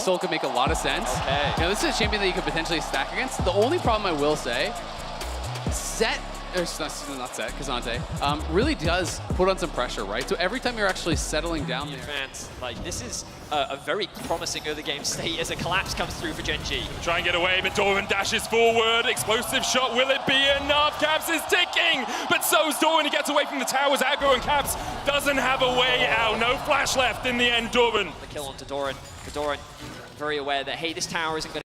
Soul could make a lot of sense. Okay. You know, this is a champion that you could potentially stack against. The only problem I will say, not Set, Kazante, really does put on some pressure, right? So every time you're actually settling down there. Fans, like, this is a very promising early game state as a collapse comes through for Gen G. Try and get away, but Doran dashes forward. Explosive shot, will it be enough? Caps is ticking, but so's Doran. He gets away from the towers aggro, and Caps doesn't have a way out. No flash left in the end, Doran. The kill onto Doran. Doran very aware that, hey, this tower isn't going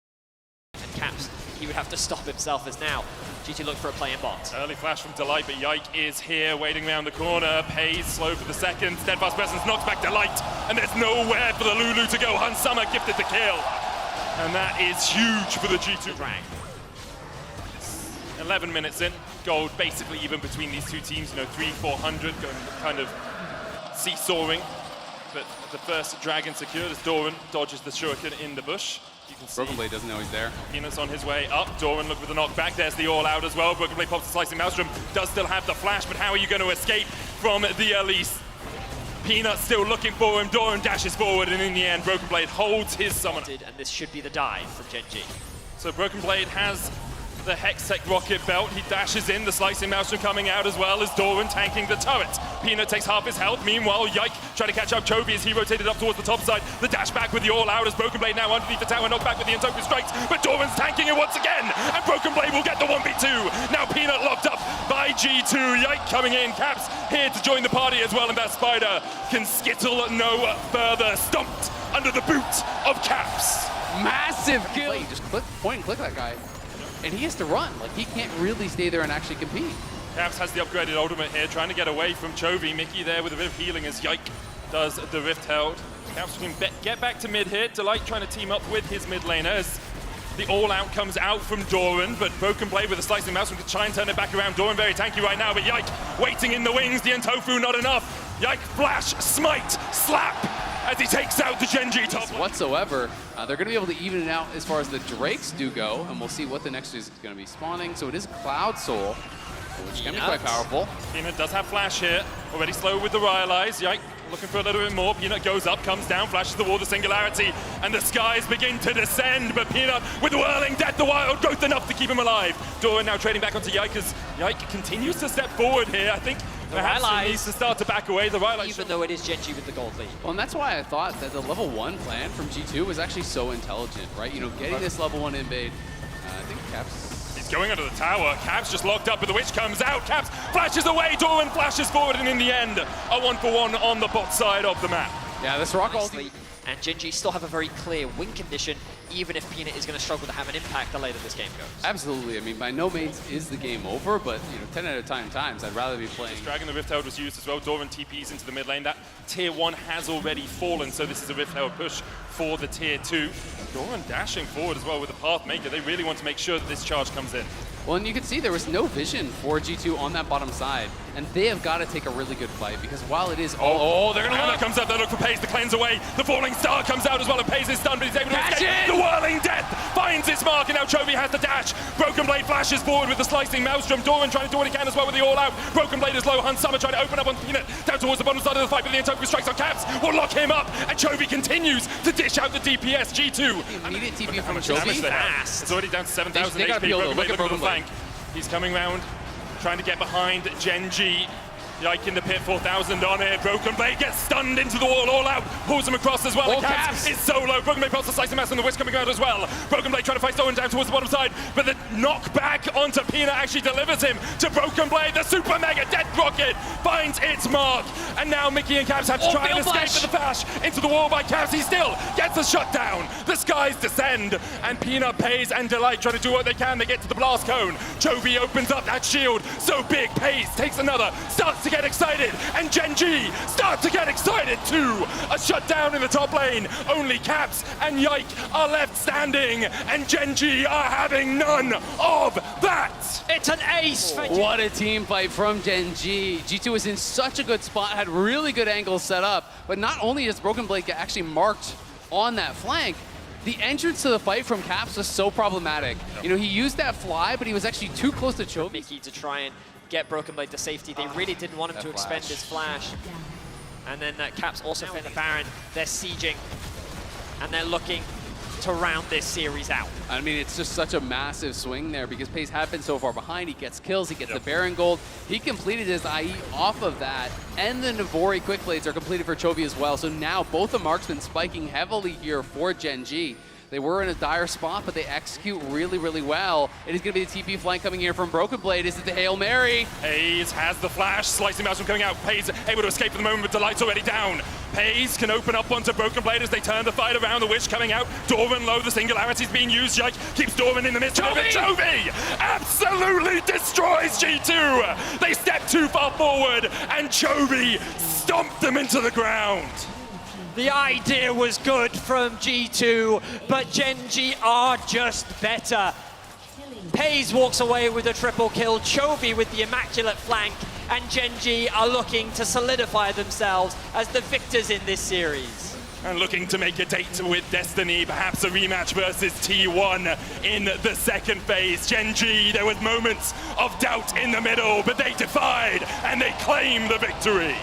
to... And Caps, he would have to stop himself as now GT look for a play in bot. Early flash from Delight, but Yike is here, waiting around the corner. Pays slow for the second. Steadfast Presence knocks back Delight, and there's nowhere for the Lulu to go. Hun Summer gifted the kill, and that is huge for the G2. Drag. 11 minutes in, gold basically even between these two teams. You know, 300-400, going kind of seesawing. But the first dragon secured as Doran dodges the shuriken in the bush. You can see Broken Blade doesn't know he's there. Peanut's on his way up. Doran look with the knockback. There's the all-out as well. Broken Blade pops the slicing Maelstrom. Does still have the flash, but how are you going to escape from the Elise? Peanut still looking for him. Doran dashes forward, and in the end, Broken Blade holds his summon. And this should be the dive from Gen G. So Broken Blade has the Hextech rocket belt. He dashes in, the slicing Maelstrom coming out as well as Doran tanking the turret. Peanut takes half his health. Meanwhile, Yike trying to catch up Chovy as he rotated up towards the top side. The dash back with the all-out as Broken Blade now underneath the tower, knocked back with the Intoku strikes, but Doran's tanking it once again, and Broken Blade will get the 1v2. Now Peanut locked up by G2. Yike coming in, Caps here to join the party as well, and that Spider can skittle no further. Stomped under the boot of Caps. Massive kill! You just point and click that guy, and he has to run. Like, he can't really stay there and actually compete. Caps has the upgraded ultimate here, trying to get away from Chovy. Mickey there with a bit of healing as Yike does the Rift held. Caps can get back to mid here. Delight trying to team up with his mid laner as the all-out comes out from Doran, but Broken Blade with a slicing mouse can try and turn it back around. Doran very tanky right now, but Yike waiting in the wings. The Entofu not enough. Yike flash, smite, slap as he takes out the Gen G top. Whatsoever, they're going to be able to even it out as far as the Drakes do go, and we'll see what the next is going to be spawning. So it is Cloud Soul, which can be quite powerful. Peanut does have flash here, already slow with the Ryalize. Yike looking for a little bit more. Peanut goes up, comes down, flashes the wall, the singularity, and the skies begin to descend. But Peanut with whirling death, the wild growth enough to keep him alive. Doran now trading back onto Yike as Yike continues to step forward here. I think perhaps he needs to start to back away. The Ryalize, even though it is Gen G with the gold lead. Well, and that's why I thought that the level 1 plan from G2 was actually so intelligent, right? You know, getting this level 1 invade, I think Caps... Going under the tower. Caps just locked up, but the witch comes out. Caps flashes away. Doran flashes forward, and in the end, a 1-for-1 on the bot side of the map. Yeah, this rock ulti. And Gen G still have a very clear win condition, even if Peanut is going to struggle to have an impact the later this game goes. Absolutely. I mean, by no means is the game over, but, you know, 10 out of 10 times, I'd rather be playing. Dragon the Rift Held was used as well. Doran TPs into the mid lane. That tier 1 has already fallen, so this is a Rift Held push for the tier 2. Doran dashing forward as well with the Path Maker. They really want to make sure that this charge comes in. Well, and you can see there was no vision for G2 on that bottom side, and they have got to take a really good fight, because while it is... Oh, they're going to look. Comes up, they look for Pays to cleanse away. The Falling Star comes out as well, and Pays is stunned, but he's able to escape. The Whirling Death finds its mark, and now Chovy has the dash. Broken Blade flashes forward with the slicing Maelstrom. Doran trying to do what he can as well with the all-out. Broken Blade is low. Hun Summer trying to open up on Peanut down towards the bottom side of the fight, but the Entoku strikes on Caps will lock him up, and Chovy continues to dish out the DPS. G2. Immediate TP from Chovy. Fast. It's already down to 7,000 HP. Broken Blade looking for the flank. He's coming round, trying to get behind Gen G. Yike in the pit, 4,000 on it. Broken Blade gets stunned into the wall, all out. Pulls him across as well. Caps is solo. Broken Blade pops the slice of mass and the whisk coming out as well. Broken Blade trying to fight Doran down towards the bottom side, but the knockback onto Peanut actually delivers him to Broken Blade. The super mega death rocket finds its mark. And now Mickey and Caps have to try and escape with the flash into the wall by Caps. He still gets the shutdown. The skies descend, and Peanut, Pays, and Delight try to do what they can. They get to the blast cone. Chovy opens up that shield. So big, Pays takes another, starts to get excited, and Gen G start to get excited too. A shutdown in the top lane. Only Caps and Yike are left standing, and Gen G are having none of that. It's an ace for G. What a team fight from Gen G. G2 was in such a good spot, had really good angles set up, but not only does Broken Blade get actually marked on that flank, the entrance to the fight from Caps was so problematic. You know, he used that fly, but he was actually too close to Chovy. Mickey to try and get Broken Blade to safety. They really didn't want him to expend his flash. And then Caps also find the Baron. They're sieging, and they're looking to round this series out. I mean, it's just such a massive swing there because Pace had been so far behind. He gets kills, he gets the Baron Gold. He completed his IE off of that, and the Navori Quick Blades are completed for Chovy as well. So now both the marksmen spiking heavily here for Gen G. They were in a dire spot, but they execute really, really well. It is going to be the TP flank coming here from Broken Blade. Is it the Hail Mary? Hayes has the flash, slicing Maelstrom coming out. Hayes able to escape for the moment, but Delight's already down. Hayes can open up onto Broken Blade as they turn the fight around. The Wish coming out. Dorvan low, the Singularity's being used. Yike keeps Dorvan in the midst. Chovy absolutely destroys G2. They step too far forward, and Chovy stomped them into the ground. The idea was good from G2, but Gen G are just better. Pays walks away with a triple kill, Chovy with the immaculate flank, and Gen G are looking to solidify themselves as the victors in this series. And looking to make a date with Destiny, perhaps a rematch versus T1 in the second phase. Gen G, there was moments of doubt in the middle, but they defied and they claim the victory.